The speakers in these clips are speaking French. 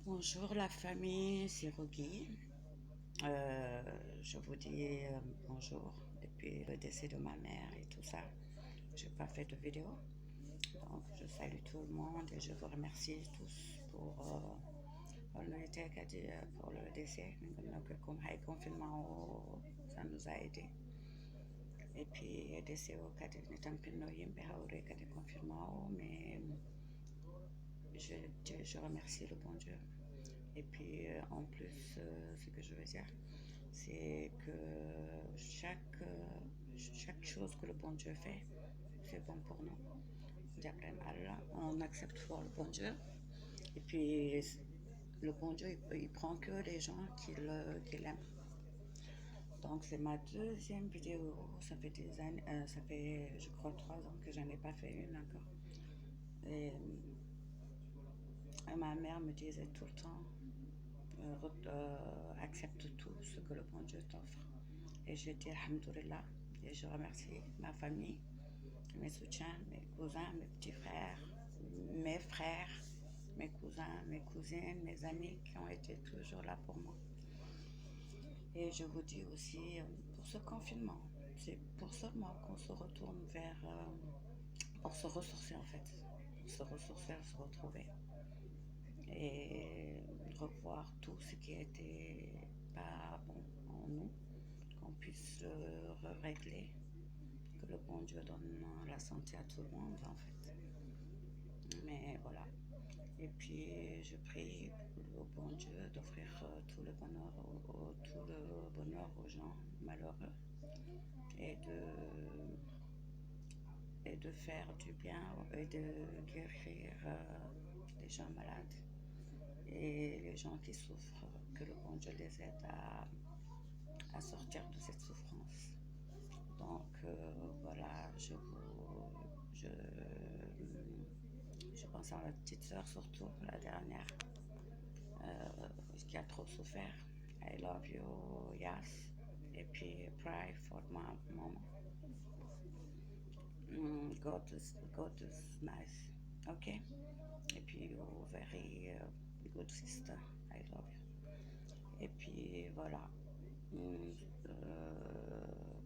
Bonjour la famille, c'est Rogi. Je vous dis bonjour depuis le décès de ma mère et tout ça. Je n'ai pas fait de vidéo. Donc je salue tout le monde et je vous remercie tous pour le décès. Comme high confinement, ça nous a aidé. Et puis décès au cas de tampino yimbe hawre cas de confinement, mais je remercie le bon Dieu. Et puis en plus, ce que je veux dire, c'est que chaque chose que le bon Dieu fait, c'est bon pour nous. D'après Allah, on accepte fort le bon Dieu. Et puis le bon Dieu, il prend que les gens qui l'aiment. Donc c'est ma deuxième vidéo. Ça fait des années, ça fait je crois 3 ans que j'en ai pas fait une encore. Et ma mère me disait tout le temps, accepte tout ce que le bon Dieu t'offre. Et je dis Alhamdulillah et je remercie ma famille, mes soutiens, mes cousins, mes petits frères, mes cousins, mes cousines, mes amis qui ont été toujours là pour moi. Et je vous dis aussi, pour ce confinement, c'est pour seulement qu'on se retourne pour se ressourcer en fait, se ressourcer, se retrouver et revoir tout ce qui était pas bon en nous, qu'on puisse le régler, que le bon Dieu donne la santé à tout le monde en fait. Mais voilà. Et puis je prie au bon Dieu d'offrir tout le bonheur aux gens malheureux et de faire du bien et de guérir les gens malades et les gens qui souffrent, que le bon Dieu les aide à sortir de cette souffrance. Donc voilà, je pense à ma petite soeur surtout, la dernière, qui a trop souffert. I love you, Yas. Et puis pray for my mom. God is nice. Okay? Et puis you're very good sister. I love you. Et puis voilà.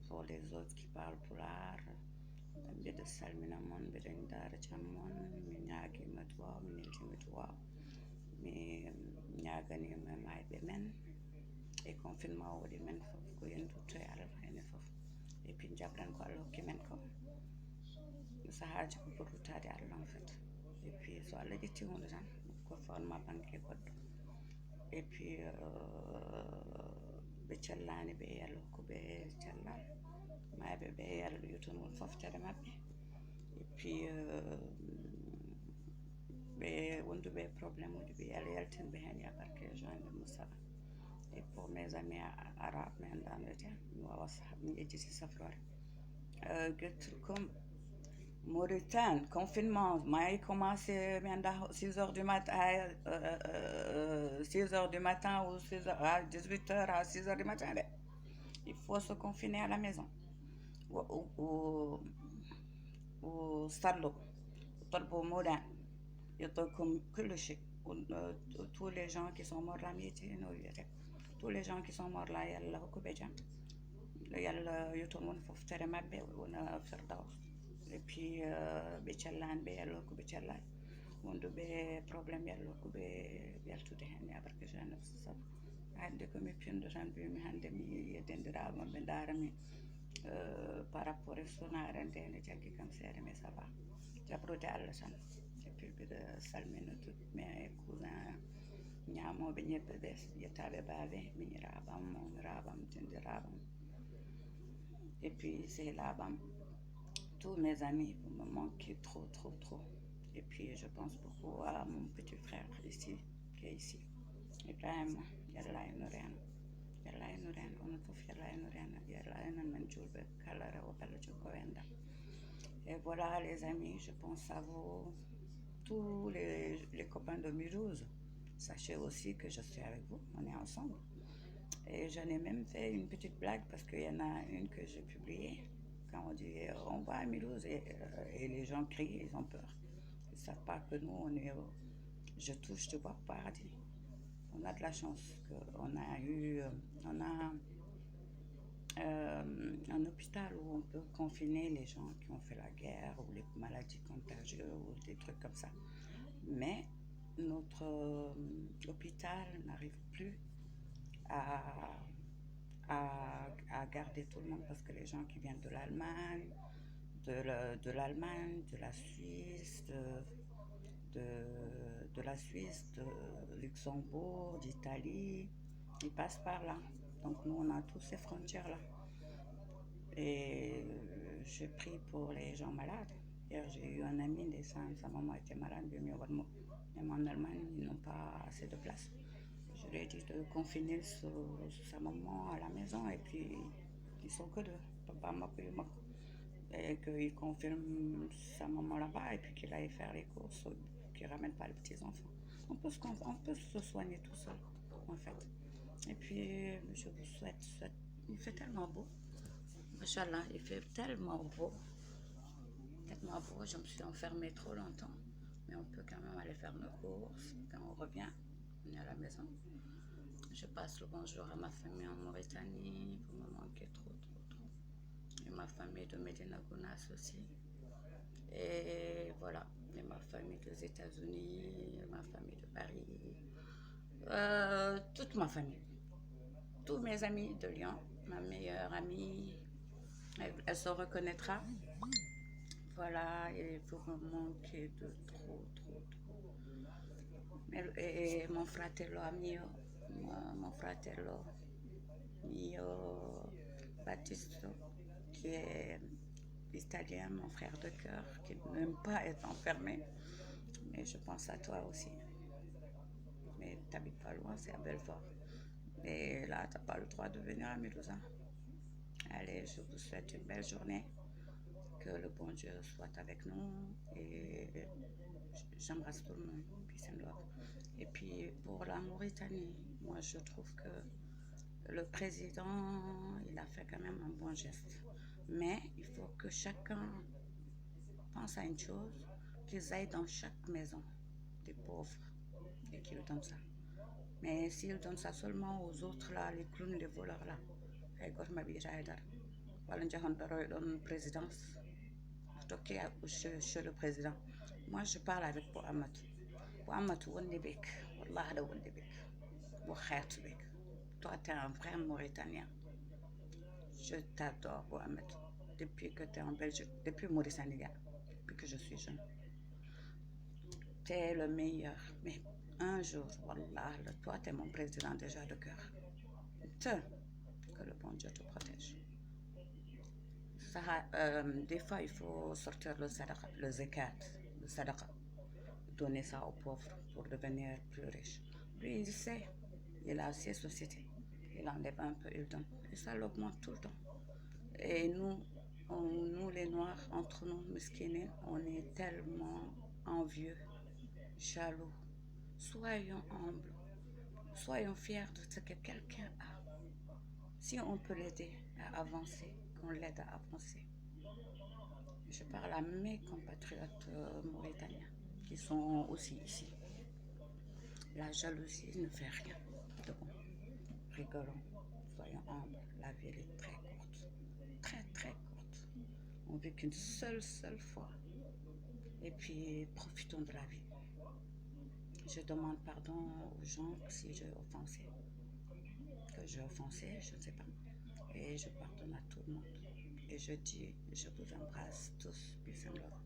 Pour les autres qui parlent pulaar, mbiɗa salmina mon, mbiɗa dara jammon, mi ñaguima duwaw, mi neltimi duwaw, mi ñaganima mayɓe men e confinement o waɗi men fof ko yen dutto e Allah ene fof. Et puis jabɗan ko Allah hokki men ko sahaji ko pour ruttade Allah en fait. Et puis so Allah ƴetti hunde tan ko fonma banque goɗɗo. Et puis ɓe cellani ɓe Allah hokkuɓe cellal, mayɓe ɓe Allah yutun won foftere maɓɓe. Et puis ɓe wonduɓe probléme uji ɓe Allah yaltinɓe hen ya barke joinde Moussalah. Et pour mes amis arabes mi anda no wiyete mi wawa mi ƴejjiti safrore gettuɗo Mauritanie, confinement, j'ai commencé 6 heures du matin, 6 heures du matin ou 6 heures, à 18 heures à 6 heures du matin. Il faut se confiner à la maison. وصلوا طلبوا مولانا يعطيكم كل شيء. Tous les gens qui sont morts là, tous les gens qui sont morts là, يلا هكو بيجان يلا يوتون ففترة مبة ونفردوس. Et puis ɓe cellani ɓe yallo ko ɓe cellani wonduɓe probléme yallo ko ɓe yaltude hen ya barke janab sab hande komi pindo tan mbimi hande mi yeddendiraɓe ɓe darami par rapport e sonare nde ne jaggi kam seeɗa mais ça va jabrude Allah tan. Et puis mbiɗa salmina tout mes cousins ñamoɓe ñebbe ɓe yettaɓe babe miñiraɓam mawmiraɓam dendiraɓam et puis sehilaɓam. Tous mes amis me manquent trop, trop, trop. Et puis je pense beaucoup à mon petit frère ici, qui est ici. Ibrahim, yalla inoren. Yalla inoren, on fof yalla inoren. Yalla inoren men julbe kala rewo balla jokko wenda. Et voilà les amis, je pense à vous, tous les copains de Mulhouse. Sachez aussi que je suis avec vous, on est ensemble. Et j'en ai même fait une petite blague parce qu'il y en a une que j'ai publiée. Quand on dit on va à Mulhouse et les gens crient, ils ont peur. Ils ne savent pas que nous, on est je touche du bois au paradis. On a de la chance qu'on a eu, on a un hôpital où on peut confiner les gens qui ont fait la guerre ou les maladies contagieuses ou des trucs comme ça. Mais notre hôpital n'arrive plus à, à garder tout le monde parce que les gens qui viennent de l'Allemagne, de l'Allemagne, de la Suisse, de la Suisse, de Luxembourg, d'Italie, ils passent par là. Donc nous, on a tous ces frontières-là. Et j'ai pris pour les gens malades. Hier, j'ai eu un ami, sa maman était malade, même en Allemagne, ils n'ont pas assez de place. Je lui ai dit de confiner sa maman à la maison et puis ils sont que deux. Papa m'a pris et qu'il confirme sa maman là-bas et puis qu'il aille faire les courses, qu'il ne ramène pas les petits-enfants. On peut se soigner tout seul, en fait. Et puis, je vous souhaite, il fait tellement beau. Machallah, il fait tellement beau. Tellement beau, je me suis enfermée trop longtemps. Mais on peut quand même aller faire nos courses. Quand on revient, on est à la maison. Je passe le bonjour à ma famille en Mauritanie. Vous me manquez trop, trop, trop. Et ma famille de Medina Gounass aussi. Et voilà, et ma famille des États-Unis, ma famille de Paris, toute ma famille, tous mes amis de Lyon, ma meilleure amie, elle se reconnaîtra. Voilà, et vous me manquez de trop, trop, trop. Et mon fratello mio, mon fratello mio Battisto, qui est italien, mon frère de cœur, qui n'aime pas être enfermé. Mais je pense à toi aussi. Mais tu n'habites pas loin, c'est à Belfort. Et là, tu n'as pas le droit de venir à Mulhouse. Allez, je vous souhaite une belle journée. Que le bon Dieu soit avec nous. Et j'embrasse tout le monde. Peace and love. Et puis pour la Mauritanie, moi je trouve que le président, il a fait quand même un bon geste. Mais il faut que chacun pense à une chose, qu'ils aillent dans chaque maison des pauvres et qu'ils donnent ça. Mais s'ils donnent ça seulement aux autres là, les clowns, les voleurs là, ay goto maɓe yiita haydara walla jahon ɗoroy ɗon présidence tokki chez le président. Moi je parle avec Bo Amadou wonde bek wallah aɗa wonde bek bo xeertu bek. Toi t'es un vrai Mauritanien. Je t'adore Bo Amadou depuis que tu es en Belgique, depuis Mauritanie, depuis que je suis jeune. T'es le meilleur. Mais un jour, wallah, toi, t'es mon président déjà de cœur. Que le bon Dieu te protège. Des fois, il faut sortir le zakat, le sadaqa, donner ça aux pauvres pour devenir plus riche. Lui, il sait, il a ses sociétés, il enlève un peu, il donne. Et ça l'augmente tout le temps. Et nous les Noirs, entre nous, mesquines, on est tellement envieux, jaloux. Soyons humbles, soyons fiers de ce que quelqu'un a. Si on peut l'aider à avancer, qu'on l'aide à avancer. Je parle à mes compatriotes mauritaniens qui sont aussi ici. La jalousie ne fait rien de bon. Rigolons, soyons humbles. La vie est très courte, très très courte. On vit qu'une seule fois. Et puis profitons de la vie. Je demande pardon aux gens si j'ai offensé. Que j'ai offensé, je ne sais pas. Et je pardonne à tout le monde. Et je dis, je vous embrasse tous. Peace and love.